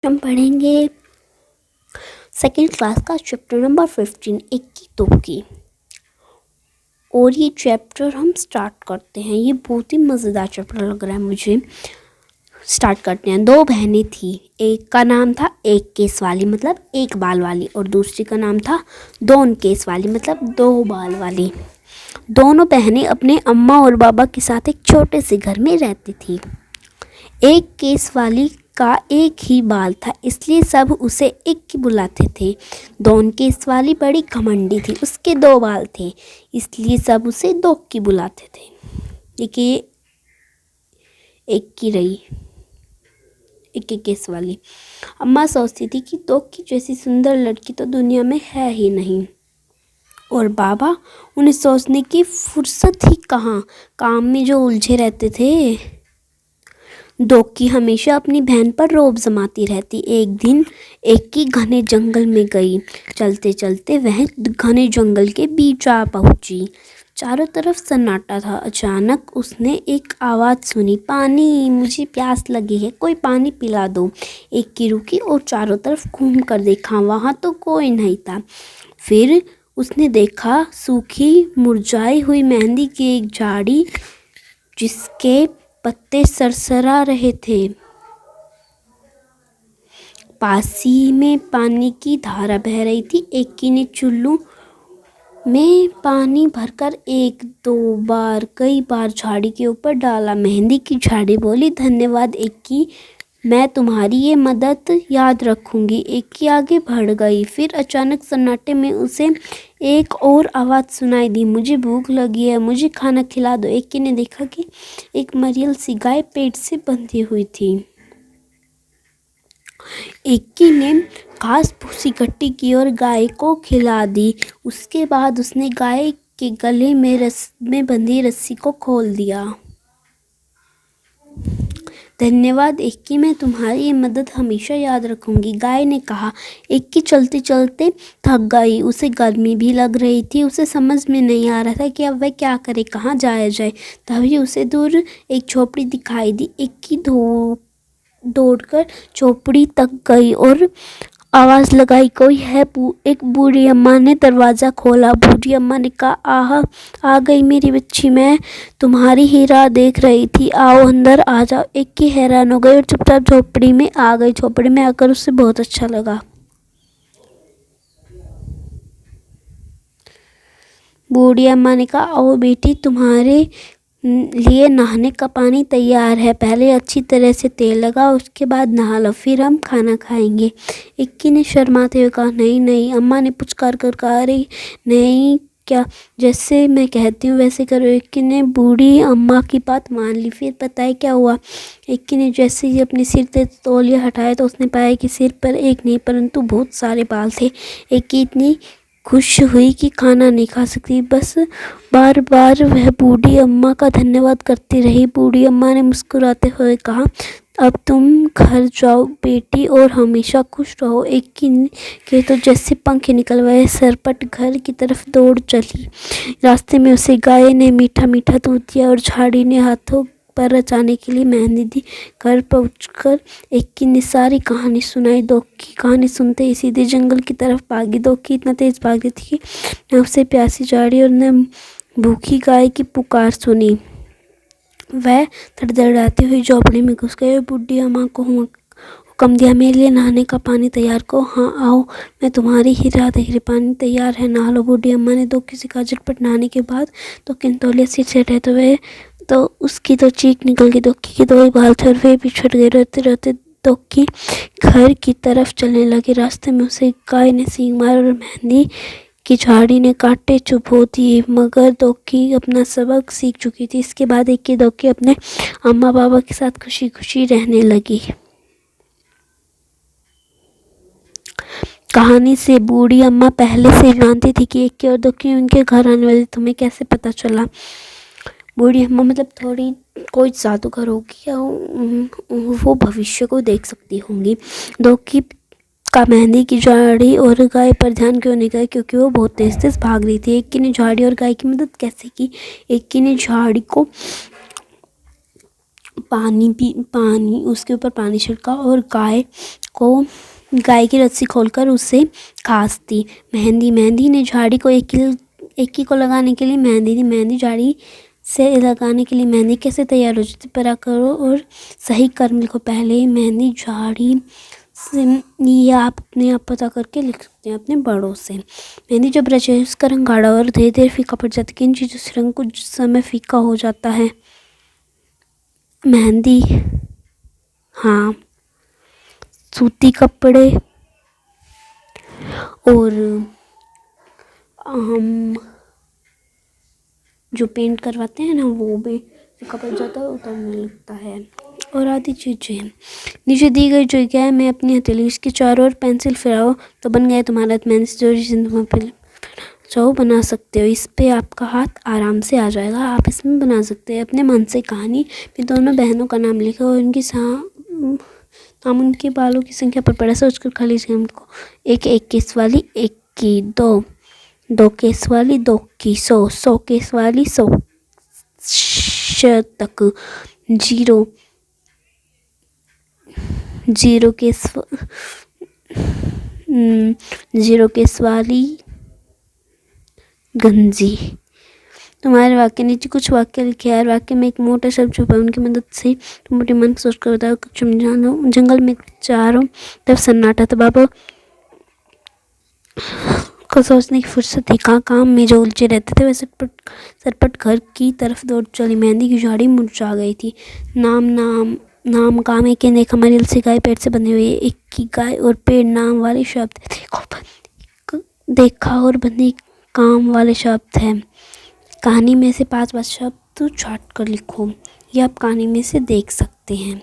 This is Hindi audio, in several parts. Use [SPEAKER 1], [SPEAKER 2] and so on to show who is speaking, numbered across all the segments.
[SPEAKER 1] हम पढ़ेंगे सेकेंड क्लास का चैप्टर नंबर 15 इक्की दुक्की। और ये चैप्टर हम स्टार्ट करते हैं। ये बहुत ही मज़ेदार चैप्टर लग रहा है मुझे। स्टार्ट करते हैं। दो बहनें थी, एक का नाम था एक केस वाली मतलब एक बाल वाली, और दूसरी का नाम था दोन केस वाली मतलब दो बाल वाली। दोनों बहनें अपने अम्मा और बाबा के साथ एक छोटे से घर में रहती थी। एक केस वाली का एक ही बाल था, इसलिए सब उसे इक्की बुलाते थे। दोन केस वाली बड़ी घमंडी थी, उसके दो बाल थे, इसलिए सब उसे दोक्की बुलाते थे। देखिए इक्की रही इक्की केस वाली। अम्मा सोचती थी कि दोक्की जैसी सुंदर लड़की तो दुनिया में है ही नहीं, और बाबा उन्हें सोचने की फुर्सत ही कहाँ, काम में जो उलझे रहते थे। दोक्की हमेशा अपनी बहन पर रौब जमाती रहती। एक दिन इक्की घने जंगल में गई। चलते चलते वह घने जंगल के बीच आ पहुंची। चारों तरफ सन्नाटा था। अचानक उसने एक आवाज़ सुनी, पानी, मुझे प्यास लगी है, कोई पानी पिला दो। इक्की रुकी और चारों तरफ घूम कर देखा, वहाँ तो कोई नहीं था। फिर उसने देखा सूखी मुरझाई हुई मेहंदी की एक झाड़ी, जिसके पत्ते सरसरा रहे थे। पास ही में पानी की धारा बह रही थी। इक्की ने चुल्लू में पानी भरकर एक दो बार कई बार झाड़ी के ऊपर डाला। मेहंदी की झाड़ी बोली, धन्यवाद इक्की, मैं तुम्हारी ये मदद याद रखूंगी। इक्की आगे बढ़ गई। फिर अचानक सन्नाटे में उसे एक और आवाज़ सुनाई दी, मुझे भूख लगी है, मुझे खाना खिला दो। इक्की ने देखा कि एक मरियल सी गाय पेट से बंधी हुई थी। इक्की ने घास भूसी इकट्ठी की और गाय को खिला दी। उसके बाद उसने गाय के गले में बंधी रस्सी को खोल दिया। धन्यवाद इक्की, मैं तुम्हारी ये मदद हमेशा याद रखूंगी, गाय ने कहा। इक्की चलते चलते थक गई। उसे गर्मी भी लग रही थी। उसे समझ में नहीं आ रहा था कि अब वह क्या करे, कहाँ जाया जाए। तभी उसे दूर एक झोपड़ी दिखाई दी। इक्की दौड़कर झोपड़ी तक गई और आवाज़ लगाई, कोई है? एक बूढ़ी अम्मा ने दरवाज़ा खोला। बूढ़ी अम्मा ने कहा, आह, आ गई मेरी बच्ची, मैं तुम्हारी ही राह देख रही थी, आओ अंदर आ जाओ। इक्की हैरान हो गई और चुपचाप झोपड़ी में आ गई। झोपड़ी में आकर उसे बहुत अच्छा लगा। बूढ़ी अम्मा ने कहा, आओ बेटी, तुम्हारे लिए नहाने का पानी तैयार है, पहले अच्छी तरह से तेल लगाओ, उसके बाद नहा लो, फिर हम खाना खाएंगे। इक्की ने शर्माते हुए कहा, नहीं नहीं। अम्मा ने पुचकार कर कहा, अरे नहीं, क्या जैसे मैं कहती हूँ वैसे करो। इक्की ने बूढ़ी अम्मा की बात मान ली। फिर पता है क्या हुआ? इक्की ने जैसे ही अपने सिर से तौलिया हटाया तो उसने पाया कि सिर पर एक नहीं परंतु बहुत सारे बाल थे। इक्की इतनी खुश हुई कि खाना नहीं खा सकती, बस बार बार वह बूढ़ी अम्मा का धन्यवाद करती रही। बूढ़ी अम्मा ने मुस्कुराते हुए कहा, अब तुम घर जाओ बेटी और हमेशा खुश रहो। इक्की के तो जैसे पंख निकल गए, सरपट घर की तरफ दौड़ चली। रास्ते में उसे गाय ने मीठा मीठा दूध दिया और झाड़ी ने हाथों पर रचाने के लिए मेहंदी दी। घर पहुंचकर इक्की ने सारी कहानी सुनाई। दोक्की कहानी सुनते ही सीधे जंगल की तरफ भागी। दोक्की इतना तेज भागी थी कि न उसे प्यासी झाड़ी और न भूखी गाय की पुकार सुनी। वह धड़धड़ाती हुई झोपड़ी में घुस गई और बूढ़ी अम्मा को हुक्म दिया, मेरे लिए नहाने का पानी तैयार को। हाँ आओ, मैं तुम्हारी ही राह देख रही, पानी तैयार है, नहा लो। बूढ़ी अम्मा ने दोक्की से कहा। झटपट नहाने के बाद दोक्की तौलिया सिर से हटाए तो उसकी तो चीख निकल गई। दोक्की के दो ही बाल थे और वे भी छूट गए। रोते रोते दोक्की घर की तरफ चलने लगी। रास्ते में उसे गाय ने सींग मारा और मेहंदी की झाड़ी ने कांटे चुभो दिए, मगर दोक्की अपना सबक सीख चुकी थी। इसके बाद इक्की दोक्की अपने अम्मा बाबा के साथ खुशी खुशी रहने लगी। कहानी से बूढ़ी अम्मा पहले से जानती थी कि इक्की और दोक्की उनके घर आने वाली। तुम्हें कैसे पता चला? बूढ़ी अम्मा मतलब थोड़ी कोई जादूगर होगी या वो भविष्य को देख सकती होंगी। दोक्की का मेहंदी की झाड़ी और गाय पर ध्यान क्यों नहीं गया? क्योंकि वो बहुत तेज तेज भाग रही थी। इक्की ने झाड़ी और गाय की मदद कैसे की? इक्की ने झाड़ी को पानी उसके ऊपर पानी छिड़का और गाय को गाय की रस्सी खोलकर उसे खांसती। मेहंदी ने झाड़ी को एक ही को लगाने के लिए मेहंदी दी। मेहंदी झाड़ी से लगाने के लिए मेहंदी कैसे तैयार हो जाती, पता करो और सही क्रम लिखो। पहले मेहंदी झाड़ी से, ये आप अपने आप पता करके लिख सकते हैं अपने बड़ों से। मेहंदी जब रचे है उसका रंग गाढ़ा और धीरे धीरे फीका पड़ जाता है। किन चीज़ों से रंग कुछ समय फीका हो जाता है? मेहंदी, हाँ, सूती कपड़े और हम जो पेंट करवाते हैं ना वो भी फीका पड़ जाता है, उतरने लगता है और आदि चीज़ें। नीचे दी गई जगह में अपनी हथेली इसके चारों ओर पेंसिल फिराओ तो बन गया तुम्हारा मेहंदी जो बना सकते हो। इस पे आपका हाथ आराम से आ जाएगा। आप इसमें बना सकते हैं अपने मन से कहानी। फिर दोनों बहनों का नाम लिखो और उनकी नाम उनके बालों की संख्या पर पड़ा सोचकर खाली जगह को। एक केस वाली एक की, दो केस वाली दो की, 100 केस वाली 100 शतक, 0 केस वाली गंजी। तुम्हारे वाक्य नीचे कुछ वाक्य लिखे। हर वाक्य में एक मोटा शब्द छुपा है। उनकी मदद से तुम मोटे मन सोच कर बताओ। कुछ समझाना। जंगल में चारों तरफ सन्नाटा था। बाबा को सोचने की फुर्सत थी। काम में जो उलझे रहते थे वैसे सरपट घर की तरफ दौड़ चली। मेहंदी की झाड़ी मुरझा गई थी। नाम काम एक देखा मरियल से गाय पेड़ से बंधी हुई। एक की गाय और पेड़ नाम वाले शब्द देखा और बंदी काम वाले शब्द है। कहानी में से 5 शब्द छाट कर लिखो। ये आप कहानी में से देख सकते हैं।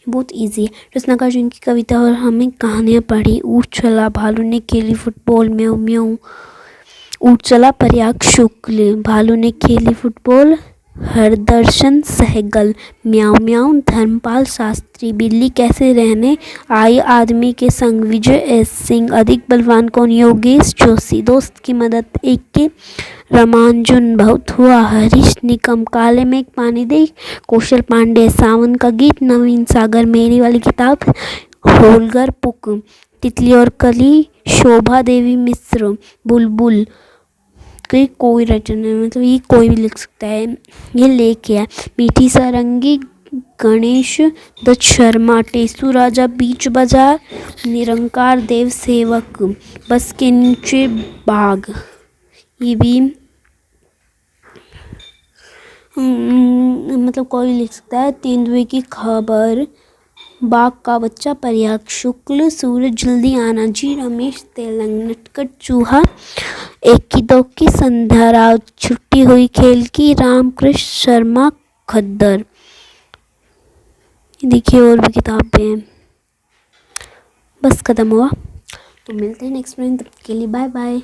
[SPEAKER 1] बहुत इजी है। रचनाकार जिनकी कविता और हमें कहानियाँ पढ़ी। ऊँट चला भालू ने खेली फुटबॉल, म्याऊं म्याऊं। ऊँट चला प्रयाग शुक्ल, भालू ने खेली फुटबॉल हरदर्शन सहगल, म्याऊं म्याऊं धर्मपाल शास्त्री। बिल्ली कैसे रहने आई आदमी के संग, विजय एस सिंह। अधिक बलवान कौन, योगेश जोशी। दोस्त की मदद एक के रामानुजन। बहुत हुआ हरीश निकम, काले में पानी दे कौशल पांडे। सावन का गीत नवीन सागर, मेरी वाली किताब होलगर पुक। तितली और कली शोभा देवी मिश्र। बुलबुल की कोई रचना, मतलब ये कोई भी लिख सकता है। ये लेख है। मीठी सारंगी गणेश दत्त शर्मा। टेसू राजा बीच बाजार, निरंकार देव सेवक। बस के नीचे बाग, ये भी मतलब कोई लिख सकता है। तेंदुए की खबर, बाघ का बच्चा प्रयाग शुक्ल। सूरज जल्दी आना जी रमेश तेलंग। नटखट चूहा, एक की दो की संध्या राव। छुट्टी हुई खेल की, रामकृष्ण शर्मा खद्दर। देखिए और भी किताबें हैं। बस खत्म हुआ, तो मिलते हैं नेक्स्ट टाइम। तब के लिए बाय बाय।